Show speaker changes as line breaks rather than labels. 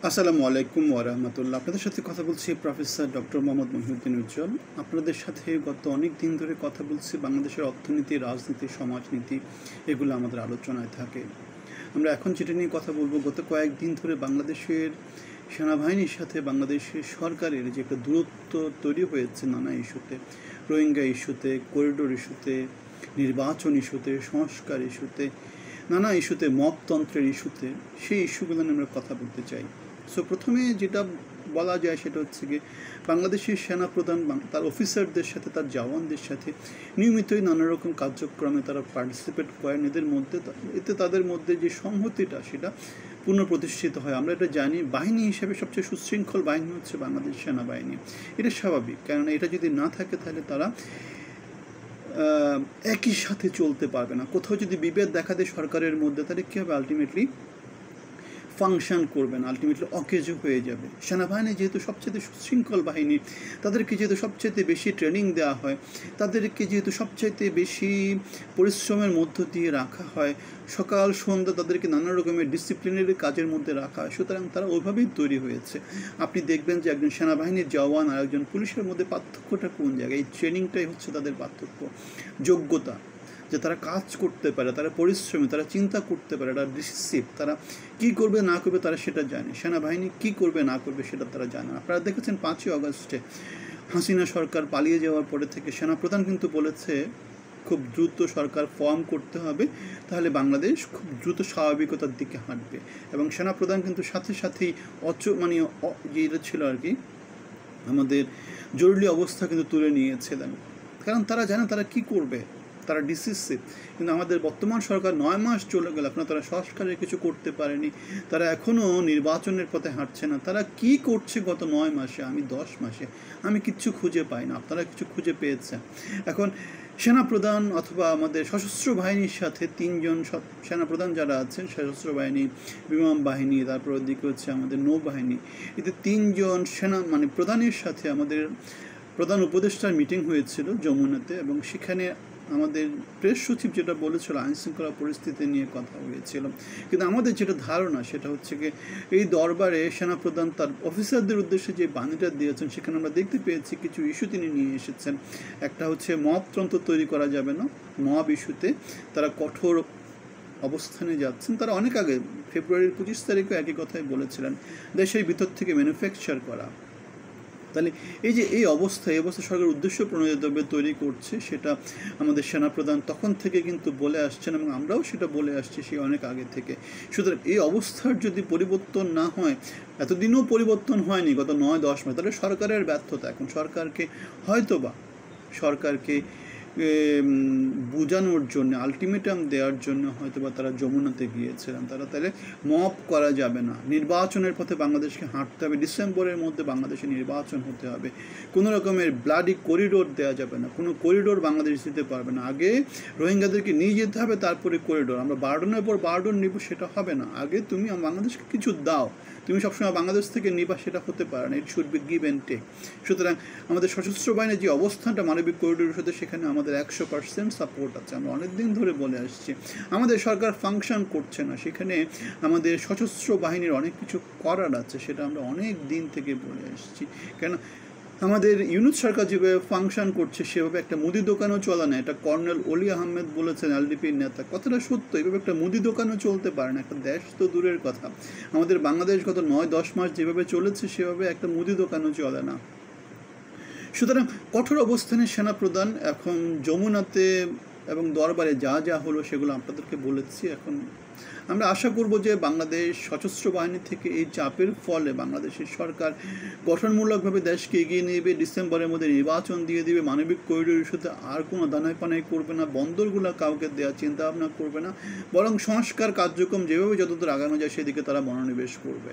আসসালামু আলাইকুম ওয়া রাহমাতুল্লাহ। আপনাদের সাথে কথা বলছি প্রফেসর ডক্টর মোহাম্মদ মহিউদ্দিন উজ্জ্বল। আপনাদের সাথে গত অনেক দিন ধরে কথা বলছি বাংলাদেশের অর্থনীতি, রাজনীতি, সমাজনীতি, এগুলো আমাদের আলোচনায় থাকে। আমরা এখন যেটা নিয়ে কথা বলবো, গত কয়েকদিন ধরে বাংলাদেশের সেনাবাহিনীর সাথে বাংলাদেশের সরকারের যে একটা দূরত্ব তৈরি হয়েছে নানা ইস্যুতে, রোহিঙ্গা ইস্যুতে, করিডোর ইস্যুতে, নির্বাচন ইস্যুতে, সংস্কার ইস্যুতে, নানা ইস্যুতে, মপতন্ত্রের ইস্যুতে, সেই ইস্যুগুলো নিয়ে আমরা কথা বলতে চাই। সো প্রথমে যেটা বলা যায় সেটা হচ্ছে গিয়ে বাংলাদেশের সেনাপ্রধান তার অফিসারদের সাথে, তার জওয়ানদের সাথে নিয়মিতই নানা রকম কার্যক্রমে তারা পার্টিসিপেট করেন। এদের মধ্যে এতে তাদের মধ্যে যে সংহতিটা সেটা পুনঃপ্রতিষ্ঠিত হয়। আমরা এটা জানি, বাহিনী হিসেবে সবচেয়ে সুশৃঙ্খল বাহিনী হচ্ছে বাংলাদেশ সেনাবাহিনী। এটা স্বাভাবিক, কারণ এটা যদি না থাকে তাহলে তারা একই সাথে চলতে পারবে না। কোথাও যদি বিভেদ দেখা দেয় সরকারের মধ্যে, তাহলে কী হবে? আলটিমেটলি ফাংশন করবে না, আলটিমেটলি অকেজো হয়ে যাবে। সেনাবাহিনী যেহেতু সবচেয়ে সুশৃঙ্খল বাহিনী, তাদেরকে যেহেতু সবচেয়ে বেশি ট্রেনিং দেওয়া হয়, তাদেরকে যেহেতু সবচাইতে বেশি পরিশ্রমের মধ্য দিয়ে রাখা হয়, সকাল সন্ধ্যা তাদেরকে নানা রকমের ডিসিপ্লিনারি কাজের মধ্যে রাখা হয়, সুতরাং তারা ওইভাবেই তৈরি হয়েছে। আপনি দেখবেন যে একজন সেনাবাহিনীর জওয়ান আর একজন পুলিশের মধ্যে পার্থক্যটা কোন জায়গায়? এই ট্রেনিংটাই হচ্ছে তাদের পার্থক্য, যোগ্যতা, যে তারা কাজ করতে পারে, তারা পরিশ্রমী, তারা চিন্তা করতে পারে, তারা ডিসিসিভ, তারা কী করবে না করবে তারা সেটা জানে। সেনাবাহিনী কী করবে না করবে সেটা তারা জানে। আপনারা দেখেছেন 5ই আগস্টে হাসিনা সরকার পালিয়ে যাওয়ার পরে থেকে সেনাপ্রধান কিন্তু বলেছে খুব দ্রুত সরকার ফর্ম করতে হবে, তাহলে বাংলাদেশ খুব দ্রুত স্বাভাবিকতার দিকে হাঁটবে। এবং সেনাপ্রধান কিন্তু সাথে সাথেই যেটা ছিল আর কি, আমাদের জরুরি অবস্থা কিন্তু তুলে নিয়েছিলেন, কারণ তারা জানে তারা কি করবে, তারা ডিসিসিভ। কিন্তু আমাদের বর্তমান সরকার 9 মাস চলে গেল, এখনও তারা সংস্কারের কিছু করতে পারেনি, তারা এখনও নির্বাচনের পথে হাঁটছে না। তারা কি করছে গত 9 মাসে, আমি 10 মাসে আমি কিচ্ছু খুঁজে পাই না, আপনারা কিছু খুঁজে পেয়েছেন। এখন সেনাপ্রধান অথবা আমাদের সশস্ত্র বাহিনীর সাথে 3জন সেনাপ্রধান যারা আছেন, সশস্ত্র বাহিনী, বিমান বাহিনী, তারপর ওদিকে হচ্ছে আমাদের নৌবাহিনী, এতে 3জন প্রধানের সাথে আমাদের প্রধান উপদেষ্টার মিটিং হয়েছিল যমুনাতে, এবং সেখানে আমাদের প্রেস সচিব যেটা বলেছিল আইনশৃঙ্খলা পরিস্থিতি নিয়ে কথা হয়েছিল। কিন্তু আমাদের যেটা ধারণা সেটা হচ্ছে কি, এই দরবারে সেনাপ্রধান তার অফিসারদের উদ্দেশ্যে যে বাণীটা দিয়েছেন, সেখানে আমরা দেখতে পেয়েছি কিছু ইস্যু তিনি নিয়ে এসেছেন। একটা হচ্ছে মবতন্ত্র তৈরি করা যাবে না, মব ইস্যুতে তারা কঠোর অবস্থানে যাচ্ছেন। তারা অনেক আগে ফেব্রুয়ারির 25 তারিখে একই কথাই বলেছিলেন, দেশের ভিতর থেকে ম্যানুফ্যাকচার করা। তাহলে এই অবস্থা সরকার উদ্দেশ্য প্রণোদিতভাবে তৈরি করছে, সেটা আমাদের সেনাপ্রধান তখন থেকে কিন্তু বলে আসছেন, এবং আমরাও সেটা বলে আসছি সেই অনেক আগে থেকে। সুতরাং এই অবস্থার যদি পরিবর্তন না হয়, এতদিনও পরিবর্তন হয়নি গত 9-10 মাস, তাহলে সরকারের ব্যর্থতা। এখন সরকারকে বোঝানোর জন্য, আলটিমেটাম দেওয়ার জন্য হয়তোবা তারা যমুনাতে গিয়েছিলেন। তাহলে মপ করা যাবে না, নির্বাচনের পথে বাংলাদেশকে হাঁটতে হবে, ডিসেম্বরের মধ্যে বাংলাদেশে নির্বাচন হতে হবে, কোনো রকমের ব্লাডি করিডোর দেওয়া যাবে না, কোনো করিডোর বাংলাদেশ দিতে পারবে না। আগে রোহিঙ্গাদেরকে নিয়ে যেতে হবে, তারপরে করিডোর। আমরা বার্ডনের পর বার্ডন নিব, সেটা হবে না। আগে তুমি বাংলাদেশকে কিছু দাও, তুমি সবসময় বাংলাদেশ থেকে নিবা, সেটা হতে পারে না। It should be give and take. সুতরাং আমাদের সশস্ত্র বাহিনীর যে অবস্থানটা মানবিক করিডোরের সাথে, সেখানে আমাদের 100% সাপোর্ট আছে। আমরা অনেক দিন ধরে বলে আসছি আমাদের সরকার ফাংশন করছে না, সেখানে আমাদের সশস্ত্র বাহিনীর অনেক কিছু করার আছে, সেটা আমরা অনেক দিন থেকে বলে আসছি। কেন আমাদের ইউনুস সরকার যেভাবে ফাংশন করছে, সেভাবে একটা মুদি দোকানও চলে না। এটা কর্নেল অলি আহমেদ বলেছেন, এলডিপির নেতা, কথাটা সত্য। এইভাবে একটা মুদি দোকানও চলতে পারে না, একটা দেশ তো দূরের কথা। আমাদের বাংলাদেশ গত 9-10 মাস যেভাবে চলেছে, সেভাবে একটা মুদি দোকানও চলে না। সুতরাং কঠোর অবস্থানে সেনাপ্রধান এখন যমুনাতে এবং দরবারে যা হলো সেগুলো আপনাদেরকে বলেছি। এখন আমরা আশা করব যে বাংলাদেশ সশস্ত্র বাহিনী থেকে এই চাপের ফলে বাংলাদেশের সরকার গঠনমূলকভাবে দেশকে এগিয়ে নেবে, ডিসেম্বরের মধ্যে নির্বাচন দিয়ে দিবে, মানবিক করিডোর ইস্যুতে আর কোনো দানায় পানাই করবে না, বন্দরগুলো কাউকে দেওয়ার চিন্তাভাবনা করবে না, বরং সংস্কার কার্যক্রম যেভাবে যতদূর আগানো যায় সেদিকে তারা মনোনিবেশ করবে।